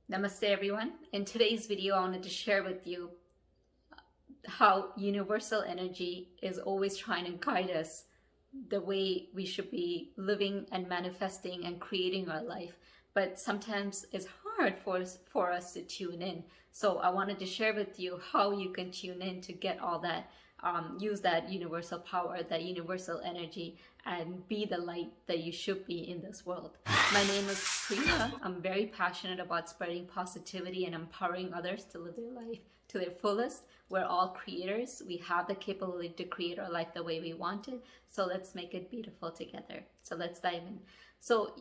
Namaste everyone. In today's video, I wanted to share with you how universal energy is always trying to guide us the way we should be living and manifesting and creating our life. But sometimes it's hard for us to tune in. So I wanted to share with you how you can tune in to get all that, use that universal power, that universal energy, and be the light that you should be in this world. My name is Priya. I'm very passionate about spreading positivity and empowering others to live their life to their fullest. We're all creators. We have the capability to create our life the way we want it. So let's make it beautiful together. So let's dive in. So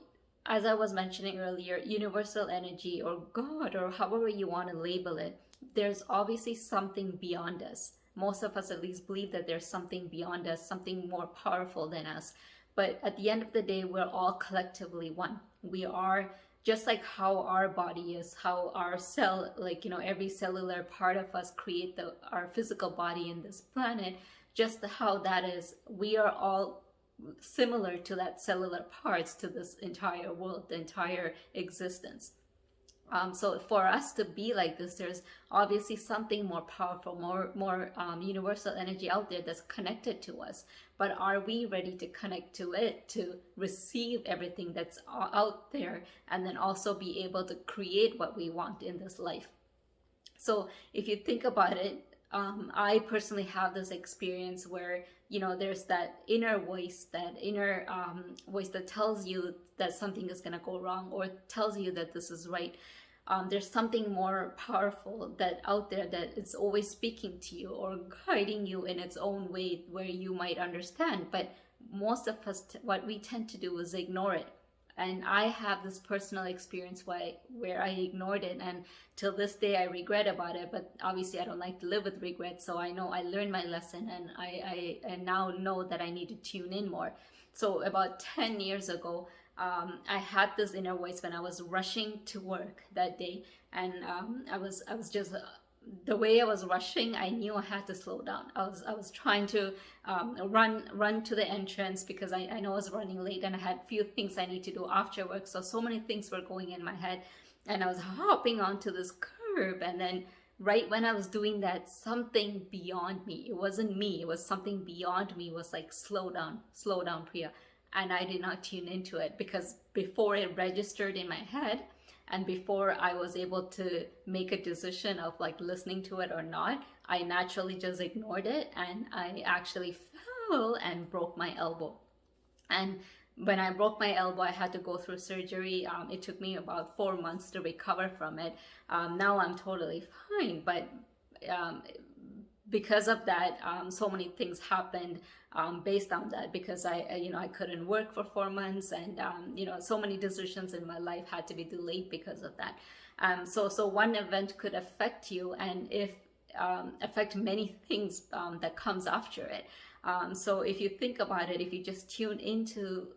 as I was mentioning earlier, universal energy or God or however you want to label it, there's obviously something beyond us. Most of us at least believe that there's something beyond us, something more powerful than us. But at the end of the day, we're all collectively one. We are just like how our body is, how our cell, every cellular part of us create our physical body in this planet, just how that is, we are all similar to that cellular parts to this entire world, the entire existence. So for us to be like this, there's obviously something more powerful, more universal energy out there that's connected to us. But are we ready to connect to it, to receive everything that's out there, and then also be able to create what we want in this life? So if you think about it, I personally have this experience where, there's that inner voice, that inner voice that tells you that something is going to go wrong or tells you that this is right. There's something more powerful that out there that it's always speaking to you or guiding you in its own way where you might understand. But most of us, what we tend to do is ignore it. And I have this personal experience where I ignored it, and till this day I regret about it. But obviously I don't like to live with regret, so I know I learned my lesson, and I now know that I need to tune in more. So about 10 years ago, I had this inner voice when I was rushing to work that day, and I was just the way I was rushing, I knew I had to slow down. I was trying to run to the entrance because I know I was running late and I had few things I need to do after work. So many things were going in my head, and I was hopping onto this curb, and then right when I was doing that, something beyond me, it wasn't me, it was something beyond me, was like, slow down, Priya. And I did not tune into it because before it registered in my head, and before I was able to make a decision of like listening to it or not, I naturally just ignored it, and I actually fell and broke my elbow. And when I broke my elbow, I had to go through surgery. It took me about 4 months to recover from it. Now I'm totally fine, but because of that, so many things happened based on that, because I couldn't work for 4 months, and so many decisions in my life had to be delayed because of that. So one event could affect you, and if affect many things that comes after it. So if you think about it, if you just tune into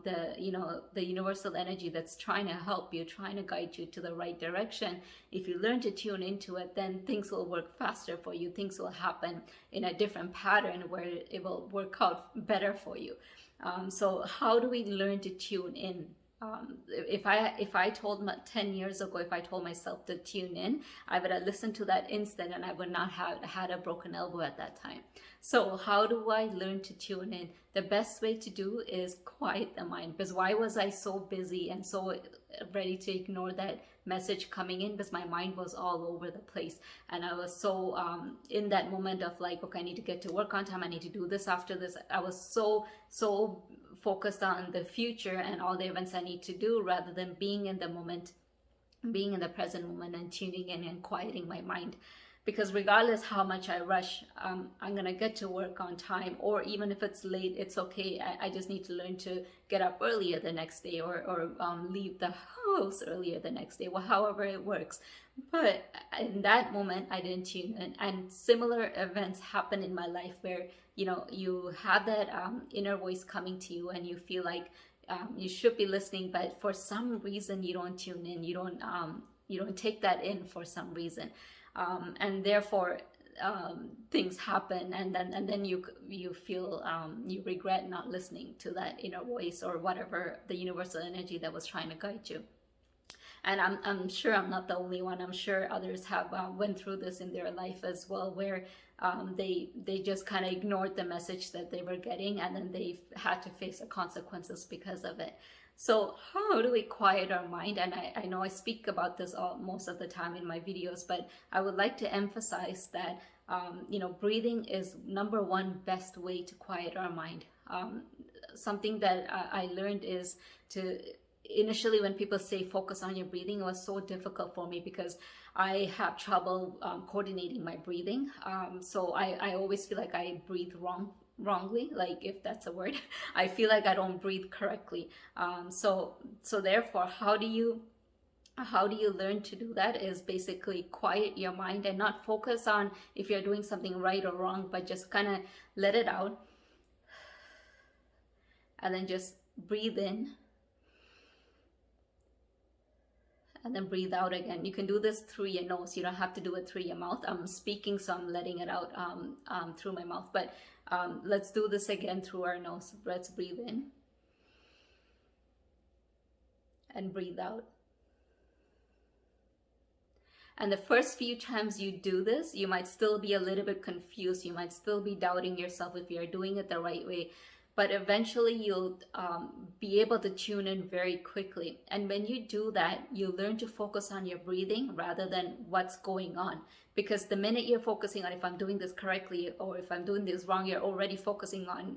the universal energy that's trying to help you, trying to guide you to the right direction, if you learn to tune into it, then things will work faster for you. Things will happen in a different pattern where it will work out better for you. So how do we learn to tune in? If I told 10 years ago, if I told myself to tune in, I would have listened to that instant, and I would not have had a broken elbow at that time. So how do I learn to tune in? The best way to do is quiet the mind. Because why was I so busy and so ready to ignore that message coming in? Because my mind was all over the place, and I was so in that moment of like, okay, I need to get to work on time, I need to do this after this. I was so focused on the future and all the events I need to do, rather than being in the moment, being in the present moment, and tuning in and quieting my mind. Because regardless how much I rush, I'm gonna get to work on time, or even if it's late, it's okay. I just need to learn to get up earlier the next day, or leave the house earlier the next day, well, however it works. But in that moment, I didn't tune in, and similar events happen in my life where you have that inner voice coming to you, and you feel like you should be listening, but for some reason you don't tune in, you don't take that in for some reason, and therefore things happen, and then you feel you regret not listening to that inner voice or whatever the universal energy that was trying to guide you. And I'm sure I'm not the only one. I'm sure others have went through this in their life as well, where they just kind of ignored the message that they were getting, and then they had to face the consequences because of it. So how do we quiet our mind? And I know I speak about this most of the time in my videos, but I would like to emphasize that breathing is number one best way to quiet our mind. Something that I learned is to initially, when people say focus on your breathing, it was so difficult for me because I have trouble coordinating my breathing. So I always feel like I breathe wrongly, like, if that's a word. I feel like I don't breathe correctly. So therefore, how do you learn to do that is basically quiet your mind and not focus on if you're doing something right or wrong, but just kind of let it out, and then just breathe in and then breathe out again. You can do this through your nose. You don't have to do it through your mouth. I'm speaking, so I'm letting it out through my mouth. But let's do this again through our nose. Let's breathe in and breathe out. And the first few times you do this, you might still be a little bit confused. You might still be doubting yourself if you're doing it the right way. But eventually you'll be able to tune in very quickly. And when you do that, you learn to focus on your breathing rather than what's going on. Because the minute you're focusing on if I'm doing this correctly or if I'm doing this wrong, you're already focusing on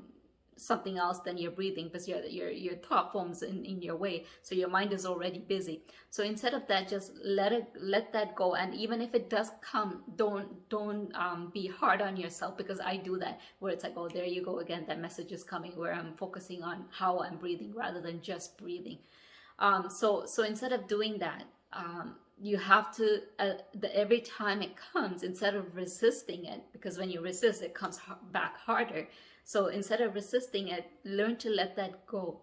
something else than your breathing, because your thought forms in your way, so your mind is already busy. So instead of that, just let that go. And even if it does come, don't be hard on yourself, because I do that, where it's like, oh, there you go again, that message is coming, where I'm focusing on how I'm breathing rather than just breathing. So instead of doing that, you have to every time it comes, instead of resisting it, because when you resist, it comes back harder. So instead of resisting it, learn to let that go.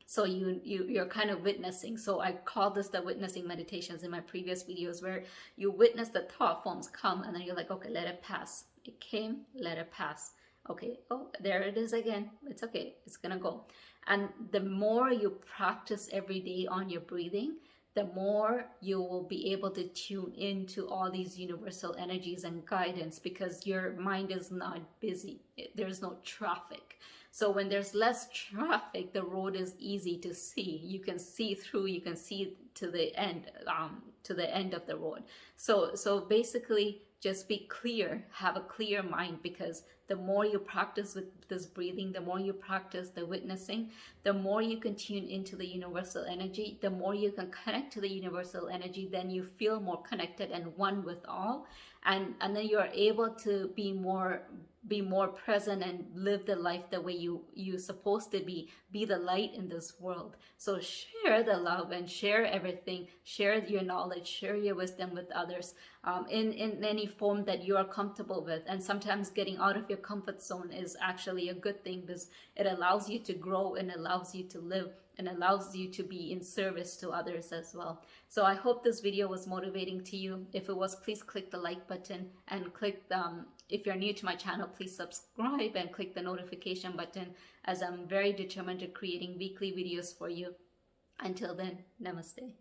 So you're kind of witnessing. So I call this the witnessing meditations in my previous videos, where you witness the thought forms come, and then you're like, okay, let it pass. It came, let it pass. Okay, oh, there it is again. It's okay, it's gonna go. And the more you practice every day on your breathing, the more you will be able to tune into all these universal energies and guidance, because your mind is not busy. There's no traffic. So when there's less traffic, the road is easy to see. You can see through, you can see to the end of the road. So basically, just be clear, have a clear mind, because the more you practice with this breathing, the more you practice the witnessing, the more you can tune into the universal energy, the more you can connect to the universal energy, then you feel more connected and one with all. And then you're able to be more present and live the life the way you're supposed to be the light in this world. So share the love and share everything, share your knowledge, share your wisdom with others in any form that you are comfortable with. And sometimes getting out of your comfort zone is actually a good thing, because it allows you to grow and allows you to live and allows you to be in service to others as well. So I hope this video was motivating to you. If it was, please click the like button, and click if you're new to my channel, please subscribe and click the notification button, as I'm very determined to creating weekly videos for you. Until then, namaste.